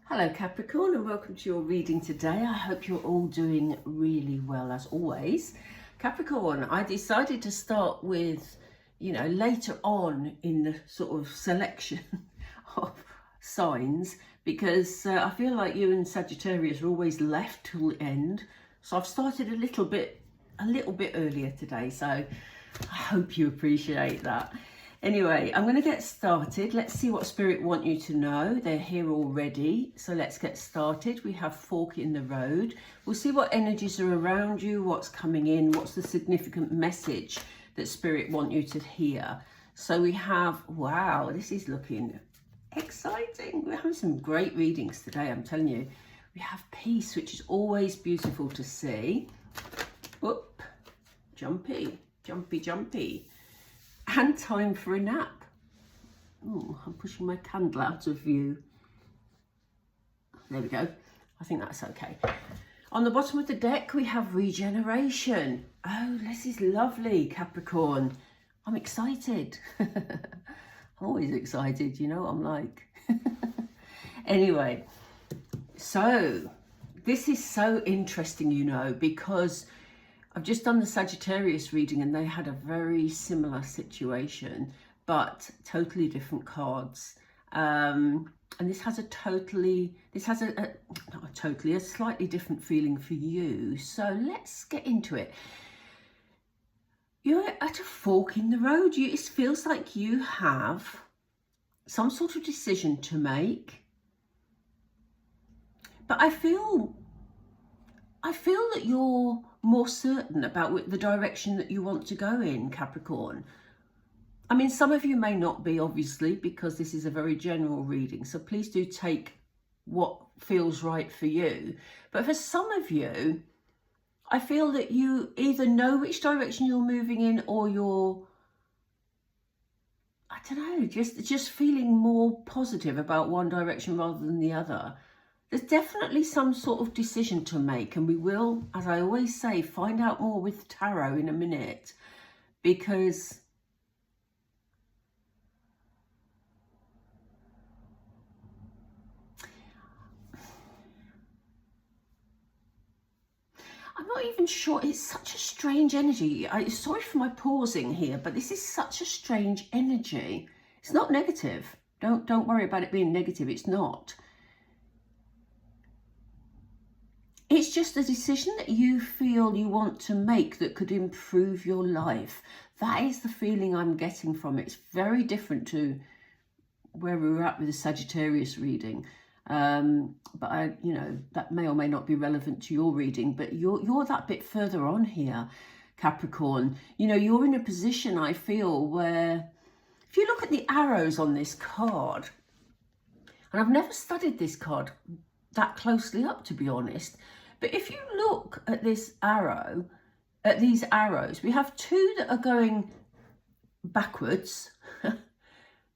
Hello Capricorn, and welcome to your reading today. I hope you're all doing really well as always. Capricorn, I decided to start with, later on in the sort of selection of signs because I feel like you and Sagittarius are always left till the end. So I've started a little bit earlier today, so I hope you appreciate that. Anyway, I'm going to get started. Let's see what Spirit want you to know. They're here already. So let's get started. We have fork in the road. We'll see what energies are around you, what's coming in, what's the significant message that Spirit want you to hear. So we have, wow, this is looking exciting. We're having some great readings today, I'm telling you. We have peace, which is always beautiful to see. Whoop, jumpy, jumpy, jumpy. And time for a nap. Oh, I'm pushing my candle out of view. There we go. I think that's okay. On the bottom of the deck, we have regeneration. Oh, this is lovely, Capricorn. I'm excited. I'm always excited, you know what I'm like. Anyway, so this is so interesting, because I've just done the Sagittarius reading and they had a very similar situation, but totally different cards. And this has a slightly different feeling for you. So let's get into it. You're at a fork in the road. It feels like you have some sort of decision to make. But I feel that you're more certain about the direction that you want to go in, Capricorn. I mean, some of you may not be, obviously, because this is a very general reading. So please do take what feels right for you. But for some of you, I feel that you either know which direction you're moving in, or you're, I don't know, just feeling more positive about one direction rather than the other. There's definitely some sort of decision to make, and we will, as I always say, find out more with tarot in a minute, because I'm not even sure. It's such a strange energy. Sorry for my pausing here, but this is such a strange energy. It's not negative. Don't worry about it being negative. It's not. It's just a decision that you feel you want to make that could improve your life. That is the feeling I'm getting from it. It's very different to where we were at with the Sagittarius reading. But that may or may not be relevant to your reading, but you're that bit further on here, Capricorn. You're in a position, I feel, where if you look at the arrows on this card, and I've never studied this card that closely up, to be honest, but if you look at these arrows, we have two that are going backwards,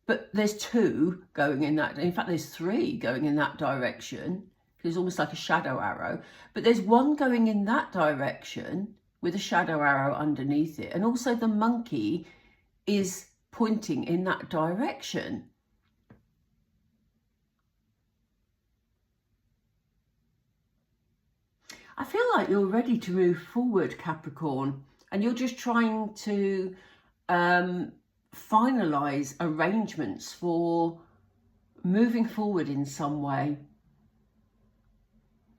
but there's two going in that, in fact there's three going in that direction. There's almost like a shadow arrow, but there's one going in that direction with a shadow arrow underneath it, and also the monkey is pointing in that direction. I feel like you're ready to move forward, Capricorn, and you're just trying to finalize arrangements for moving forward in some way.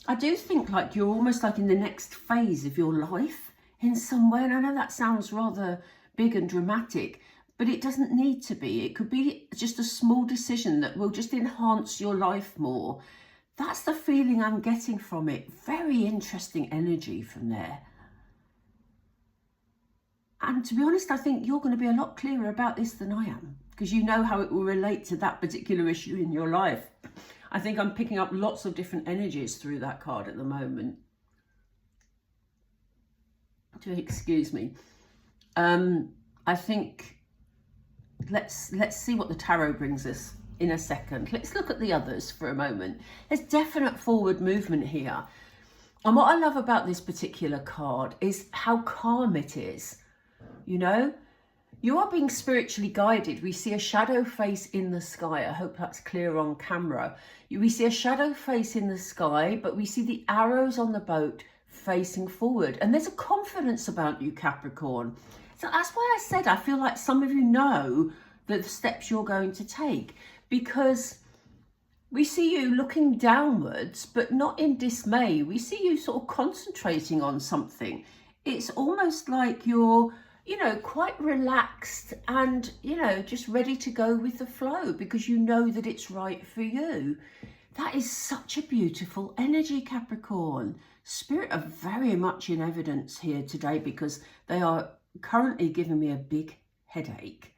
I do think like you're almost like in the next phase of your life in some way. And I know that sounds rather big and dramatic, but it doesn't need to be. It could be just a small decision that will just enhance your life more. That's the feeling I'm getting from it. Very interesting energy from there. And to be honest, I think you're going to be a lot clearer about this than I am, because you know how it will relate to that particular issue in your life. I think I'm picking up lots of different energies through that card at the moment. Excuse me. I think let's see what the tarot brings us in a second. Let's look at the others for a moment. There's definite forward movement here. And what I love about this particular card is how calm it is. You are being spiritually guided. We see a shadow face in the sky. I hope that's clear on camera. We see a shadow face in the sky, but we see the arrows on the boat facing forward. And there's a confidence about you, Capricorn. So that's why I said I feel like some of you know the steps you're going to take, because we see you looking downwards, but not in dismay. We see you sort of concentrating on something. It's almost like you're, you know, quite relaxed and, you know, just ready to go with the flow because you know that it's right for you. That is such a beautiful energy, Capricorn. Spirit are very much in evidence here today because they are currently giving me a big headache.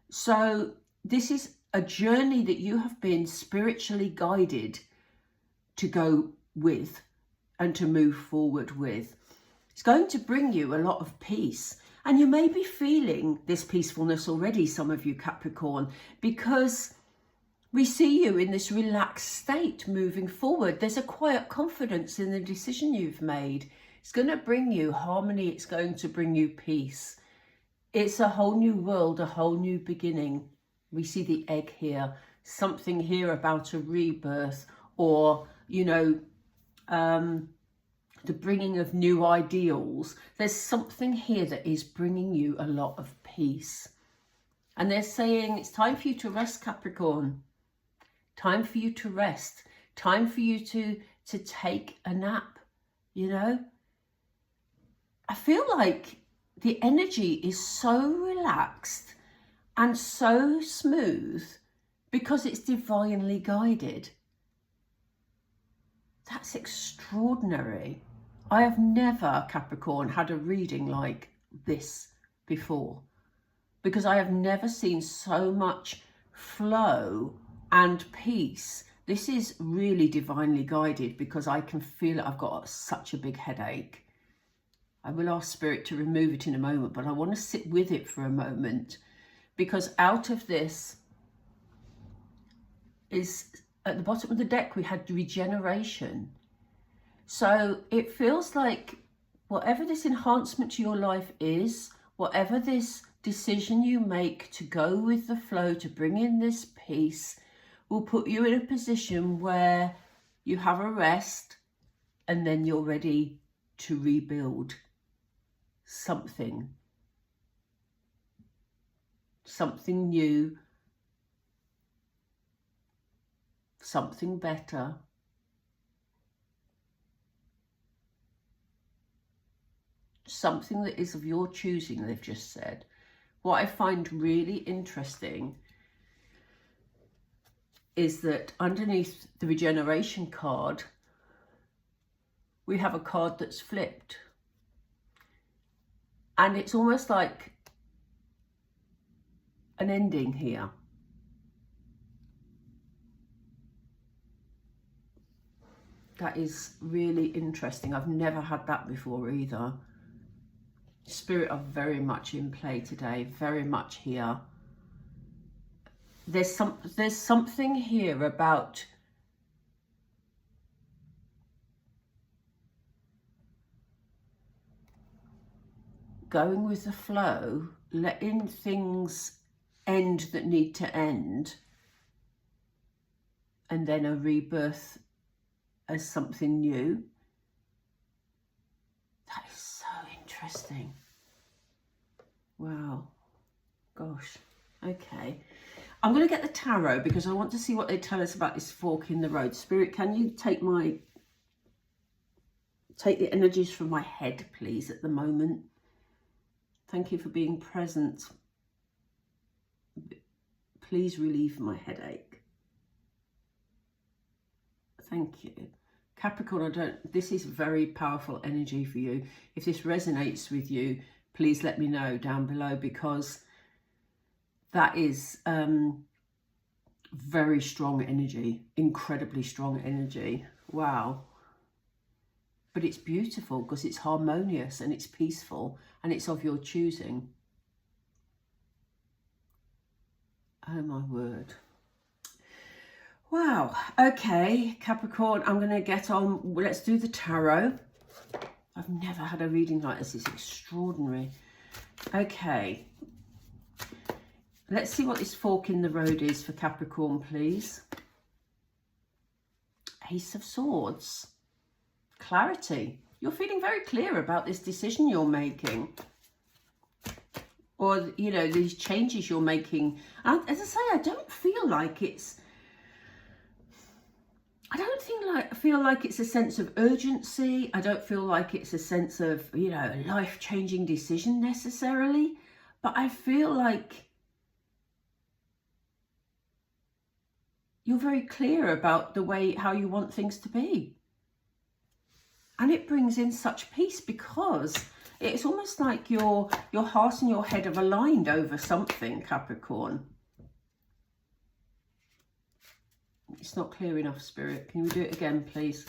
So this is a journey that you have been spiritually guided to go with and to move forward with. It's going to bring you a lot of peace. And you may be feeling this peacefulness already, some of you, Capricorn, because we see you in this relaxed state moving forward. There's a quiet confidence in the decision you've made. It's going to bring you harmony. It's going to bring you peace. It's a whole new world, a whole new beginning. We see the egg here, something here about a rebirth or, you know, the bringing of new ideals. There's something here that is bringing you a lot of peace. And they're saying it's time for you to rest, Capricorn. Time for you to rest. Time for you to take a nap, you know. I feel like the energy is so relaxed and so smooth because it's divinely guided. That's extraordinary. I have never, Capricorn, had a reading like this before, because I have never seen so much flow and peace. This is really divinely guided because I can feel it. I've got such a big headache. I will ask Spirit to remove it in a moment, but I want to sit with it for a moment, because out of this is, at the bottom of the deck, we had regeneration. So it feels like whatever this enhancement to your life is, whatever this decision you make to go with the flow, to bring in this peace, will put you in a position where you have a rest and then you're ready to rebuild something new, something better. Something that is of your choosing, they've just said. What I find really interesting is that underneath the regeneration card, we have a card that's flipped. And it's almost like an ending here. That is really interesting. I've never had that before either. Spirit are very much in play today, very much here. There's something here about going with the flow, letting things end that need to end, and then a rebirth as something new. That is so interesting. Wow. Gosh. Okay. I'm going to get the tarot because I want to see what they tell us about this fork in the road. Spirit, can you take the energies from my head, please, at the moment? Thank you for being present. Please relieve my headache. Thank you. Capricorn, this is very powerful energy for you. If this resonates with you, please let me know down below, because that is very strong energy, incredibly strong energy. Wow. But it's beautiful because it's harmonious and it's peaceful and it's of your choosing. Oh my word. Wow. Okay, Capricorn, I'm going to get on. Let's do the tarot. I've never had a reading like this. It's extraordinary. Okay. Let's see what this fork in the road is for Capricorn, please. Ace of Swords. Clarity. You're feeling very clear about this decision you're making. Or, you know, these changes you're making. And as I say, I don't feel like it's... I don't feel like it's a sense of urgency. I don't feel like it's a sense of, you know, a life-changing decision necessarily. But I feel like you're very clear about the way, how you want things to be. And it brings in such peace because it's almost like your heart and your head have aligned over something, Capricorn. It's not clear enough, Spirit. Can we do it again, please?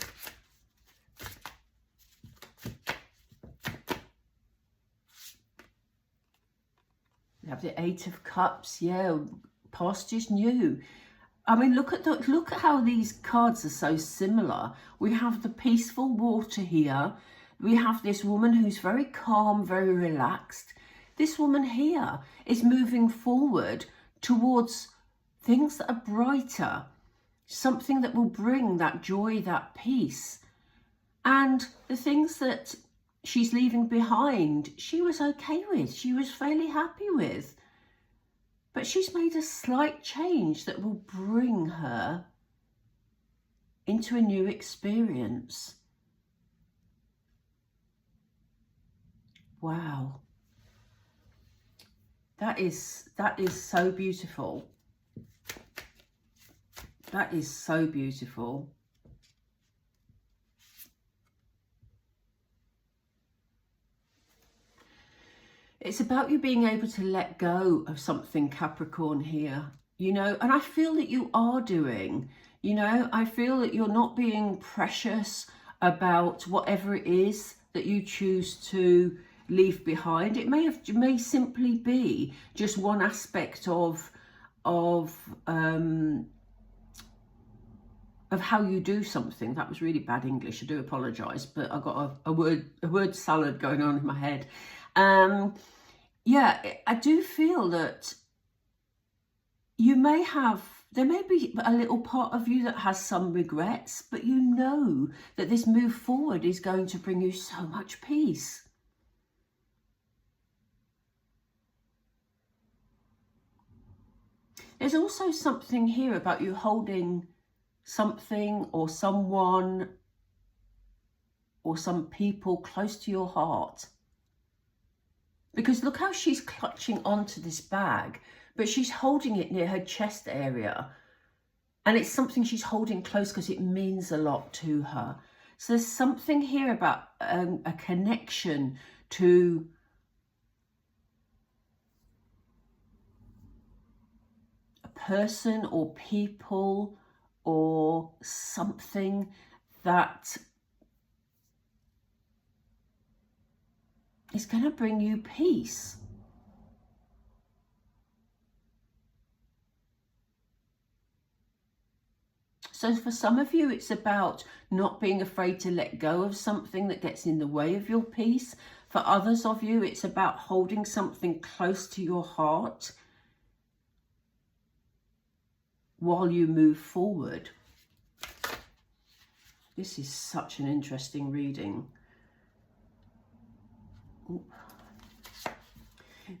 We have the Eight of Cups. Yeah, past is new. I mean, look at how these cards are so similar. We have the peaceful water here. We have this woman who's very calm, very relaxed. This woman here is moving forward towards things that are brighter. Something that will bring that joy, that peace. And the things that she's leaving behind, she was okay with. She was fairly happy with. But she's made a slight change that will bring her into a new experience. Wow. That is so beautiful. That is so beautiful. It's about you being able to let go of something, Capricorn, here, you know, and I feel that you are doing, you know, I feel that you're not being precious about whatever it is that you choose to leave behind. It may simply be just one aspect of how you do something. That was really bad English. I do apologise, but I got a word salad going on in my head. Yeah, I do feel that there may be a little part of you that has some regrets, but you know that this move forward is going to bring you so much peace. There's also something here about you holding something or someone or some people close to your heart. Because look how she's clutching onto this bag, but she's holding it near her chest area. And it's something she's holding close because it means a lot to her. So there's something here about a connection to a person or people or something that is going to bring you peace. So for some of you, it's about not being afraid to let go of something that gets in the way of your peace. For others of you, it's about holding something close to your heart while you move forward. This is such an interesting reading.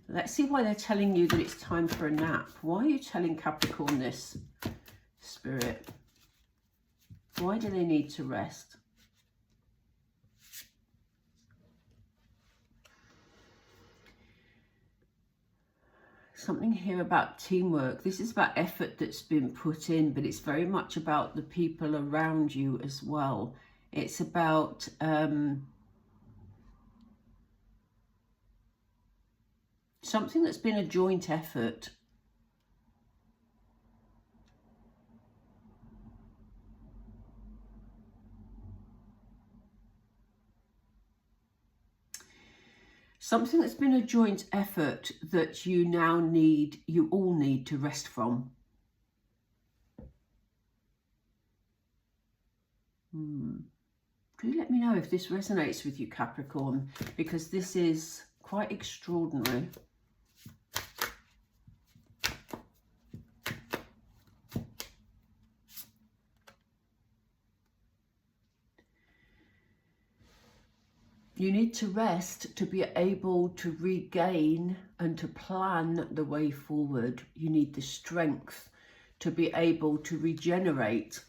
Let's see why they're telling you that it's time for a nap. Why are you telling Capricorn this, Spirit? Why do they need to rest? Something here about teamwork. This is about effort that's been put in, but it's very much about the people around you as well. It's about something that's been a joint effort. Something that's been a joint effort that you all need to rest from. Do let me know if this resonates with you, Capricorn, because this is quite extraordinary. You need to rest to be able to regain and to plan the way forward. You need the strength to be able to regenerate.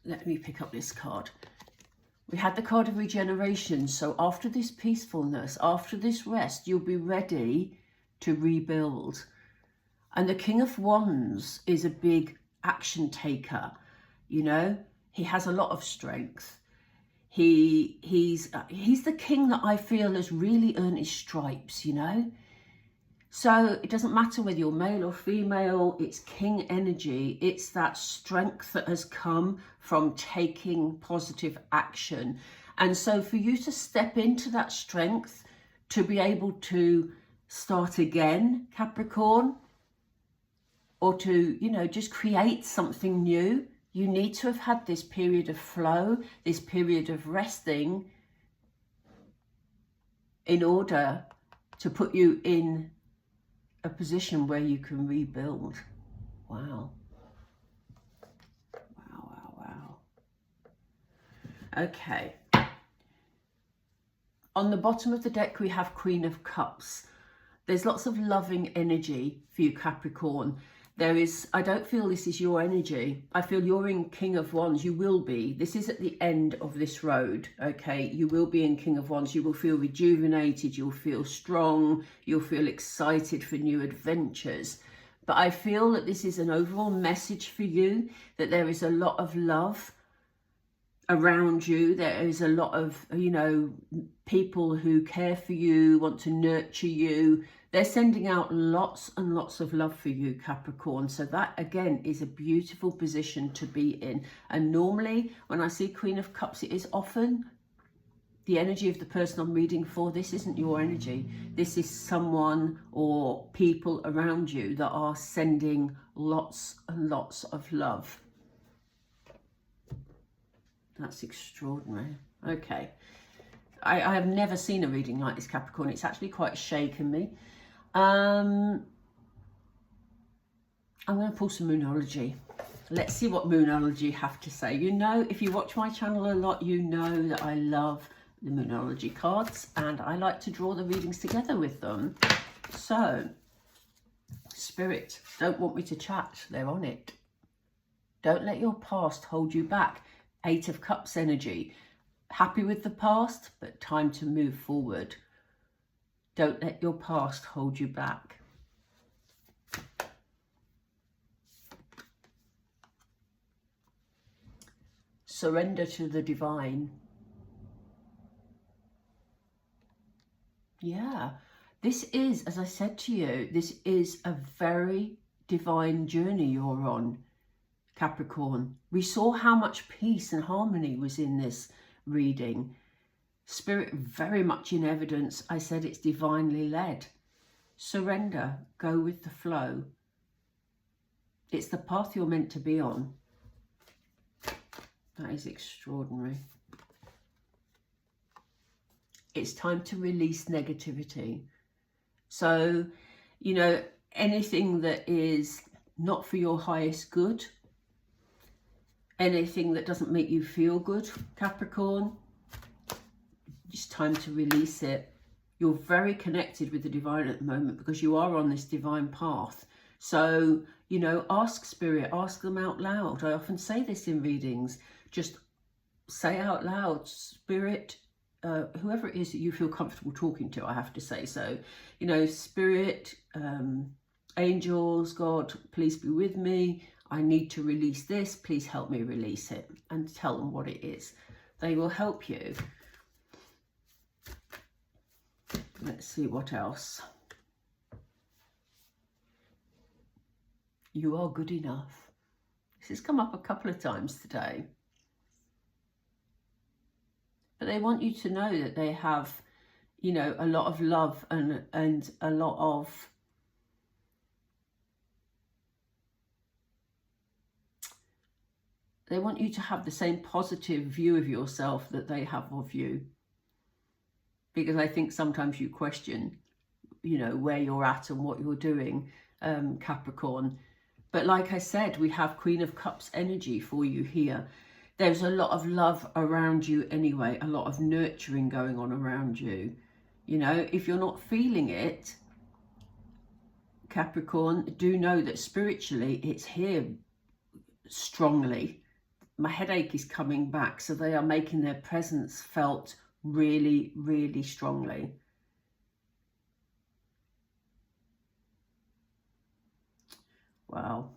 Let me pick up this card. We had the card of regeneration. So after this peacefulness, after this rest, you'll be ready to rebuild. And the King of Wands is a big action taker. You know, he has a lot of strength. He's the king that I feel has really earned his stripes, you know. So it doesn't matter whether you're male or female, it's king energy. It's that strength that has come from taking positive action. And so for you to step into that strength, to be able to start again, Capricorn, or to, you know, just create something new, you need to have had this period of flow, this period of resting, in order to put you in a position where you can rebuild. Wow. Wow, wow, wow. Okay. On the bottom of the deck, we have Queen of Cups. There's lots of loving energy for you, Capricorn. There is, I don't feel this is your energy. I feel you're in King of Wands. You will be. This is at the end of this road, okay? You will be in King of Wands. You will feel rejuvenated. You'll feel strong. You'll feel excited for new adventures. But I feel that this is an overall message for you, that there is a lot of love around you. There is a lot of, you know, people who care for you, want to nurture you. They're sending out lots and lots of love for you, Capricorn. So that, again, is a beautiful position to be in. And normally, when I see Queen of Cups, it is often the energy of the person I'm reading for. This isn't your energy. This is someone or people around you that are sending lots and lots of love. That's extraordinary. Okay. I have never seen a reading like this, Capricorn. It's actually quite shaken me. I'm going to pull some Moonology. Let's see what Moonology have to say. You know, if you watch my channel a lot, you know that I love the Moonology cards, and I like to draw the readings together with them. So, Spirit, don't want me to chat. They're on it. Don't let your past hold you back. 8 of Cups energy. Happy with the past, but time to move forward. Don't let your past hold you back. Surrender to the divine. Yeah, this is, as I said to you, this is a very divine journey you're on, Capricorn. We saw how much peace and harmony was in this reading. Spirit very much in evidence. I said it's divinely led. Surrender, go with the flow. It's the path you're meant to be on. That is extraordinary. It's time to release negativity. So, you know, anything that is not for your highest good, anything that doesn't make you feel good, Capricorn, it's time to release it. You're very connected with the divine at the moment because you are on this divine path. So, you know, ask Spirit, ask them out loud. I often say this in readings. Just say out loud, Spirit, whoever it is that you feel comfortable talking to, I have to say. So, you know, Spirit, angels, God, please be with me. I need to release this. Please help me release it. And tell them what it is. They will help you. Let's see what else. You are good enough. This has come up a couple of times today. But they want you to know that they have, you know, a lot of love and a lot of they want you to have the same positive view of yourself that they have of you. Because I think sometimes you question, you know, where you're at and what you're doing, Capricorn. But like I said, we have Queen of Cups energy for you here. there's a lot of love around you anyway, a lot of nurturing going on around you. You know, if you're not feeling it, Capricorn, do know that spiritually it's here strongly. My headache is coming back, so they are making their presence felt really, really strongly. Wow.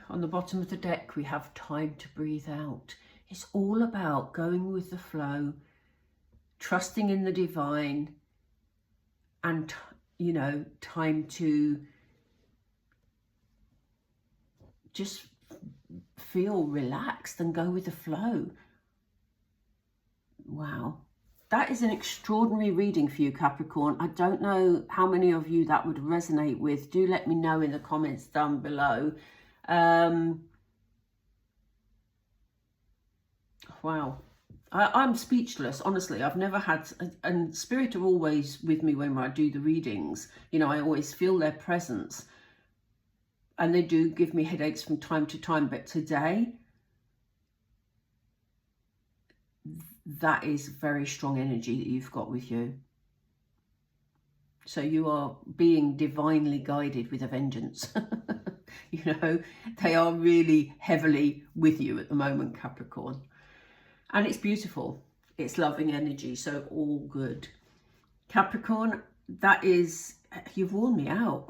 On the bottom of the deck, we have time to breathe out. It's all about going with the flow, trusting in the divine, and, you know, time to just feel relaxed and go with the flow. Wow. That is an extraordinary reading for you, Capricorn. I don't know how many of you that would resonate with. Do let me know in the comments down below. Wow. I'm speechless, honestly. I've never had, and spirit are always with me when I do the readings. You know, I always feel their presence. And they do give me headaches from time to time. But today, that is very strong energy that you've got with you. So you are being divinely guided with a vengeance. You know, they are really heavily with you at the moment, Capricorn. And it's beautiful. It's loving energy, so all good. Capricorn, that is, you've worn me out.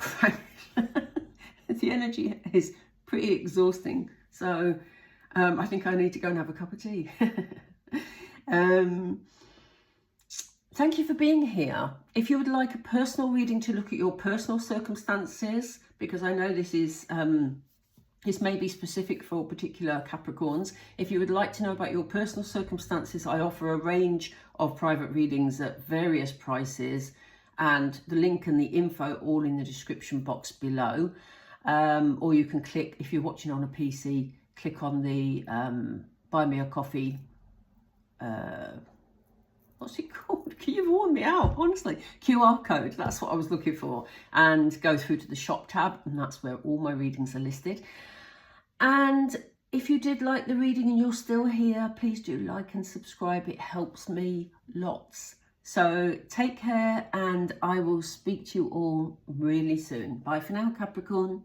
The energy is pretty exhausting. So I think I need to go and have a cup of tea. Thank you for being here. If you would like a personal reading to look at your personal circumstances, because I know this is this may be specific for particular Capricorns. If you would like to know about your personal circumstances, I offer a range of private readings at various prices, and the link and the info all in the description box below. Or you can click, if you're watching on a PC, click on the buy me a coffee, what's it called? You've worn me out, honestly. QR code, that's what I was looking for. And go through to the shop tab, and that's where all my readings are listed. And if you did like the reading and you're still here, please do like and subscribe. It helps me lots. So take care, and I will speak to you all really soon. Bye for now, Capricorn.